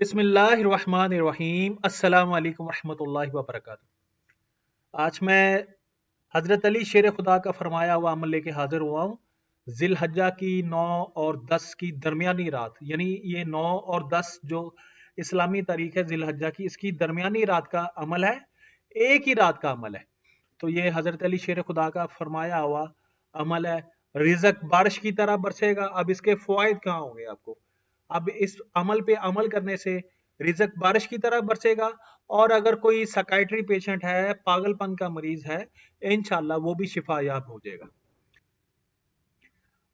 बिस्मिल्लाहिर्रहमानिर्रहीम। अस्सलाम वालेकुम रहमतुल्लाहि व बरकातुहू। आज मैं हज़रत अली शेर खुदा का फरमाया हुआ अमल लेके हाजिर हुआ हूँ। जिलहज्जा की 9 और 10 की दरमियानी रात, यानी ये 9 और 10 जो इस्लामी तारीख है जिलहज्जा की, इसकी दरमियानी रात का अमल है। एक ही रात का अमल है। तो ये हज़रत अली शेर खुदा का फरमाया हुआ अमल है। रिज़्क बारिश की तरह बरसेगा। अब इसके फ़वाइद कहाँ होंगे आपको? अब इस अमल पे अमल करने से रिज़्क बारिश की तरह बरसेगा। और अगर कोई साइकियाट्री पेशेंट है, पागलपन का मरीज है, इंशाल्लाह वो भी शिफा याब हो जाएगा।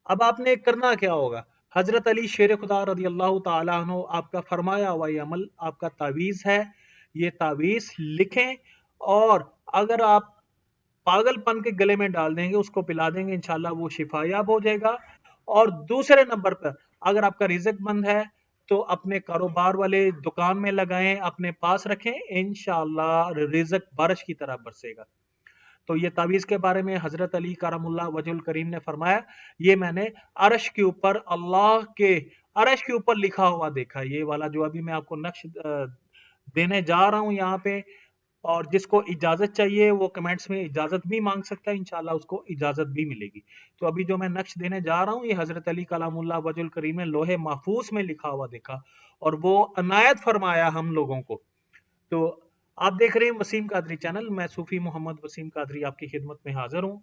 अब आपने करना क्या होगा? हजरत अली शेर खुदा रदी अल्लाह ताला अन्हु आपका फरमाया हुआ ये अमल आपका तावीज़ है। ये तावीज़ लिखें और अगर आप पागलपन के गले में डाल देंगे, उसको पिला देंगे, इंशाल्लाह वो शिफायाब हो जाएगा। और दूसरे नंबर पर अगर आपका रिज़्क बंद है तो अपने कारोबार वाले दुकान में लगाएं, अपने पास रखें, इंशाल्लाह रिज़्क बारिश की तरह बरसेगा। तो ये तावीज़ के बारे में हजरत अली करमुल्लाह वजहुल करीम ने फरमाया, ये मैंने अर्श के ऊपर, अल्लाह के अर्श के ऊपर लिखा हुआ देखा। ये वाला जो अभी मैं आपको नक्श देने जा रहा हूं यहाँ पे, और जिसको इजाजत चाहिए वो कमेंट्स में इजाजत भी मांग सकता है, इंशाल्लाह उसको इजाजत भी मिलेगी। तो अभी जो मैं नक्श देने जा रहा हूँ, ये हजरत अली कलामुल्लाह वजुल करीम ने लोहे महफूज में लिखा हुआ देखा और वो अनायत फरमाया हम लोगों को। तो आप देख रहे हैं वसीम कादरी चैनल। मैं सूफी मोहम्मद वसीम कादरी आपकी खिदमत में हाजिर हूँ।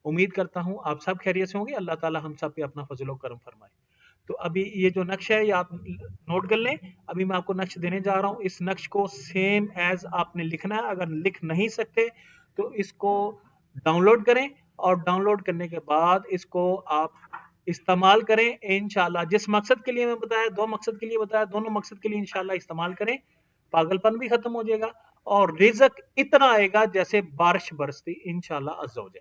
उम्मीद करता हूँ आप सब खैरियत से होंगे। अल्लाह ताला हम सब पे अपना फजल करम फरमाए। तो अभी ये जो नक्श है ये आप नोट कर लें। अभी मैं आपको नक्श देने जा रहा हूँ। इस नक्श को सेम एज आपने लिखना है। अगर लिख नहीं सकते तो इसको डाउनलोड करें और डाउनलोड करने के बाद इसको आप इस्तेमाल करें। इंशाल्लाह जिस मकसद के लिए मैं बताया, 2 मकसद के लिए बताया, दोनों मकसद के लिए इंशाल्लाह इस्तेमाल करें। पागलपन भी खत्म हो जाएगा और रिज़्क इतना आएगा जैसे बारिश बरसती इंशाल्लाह अज़्ज़ा वजल।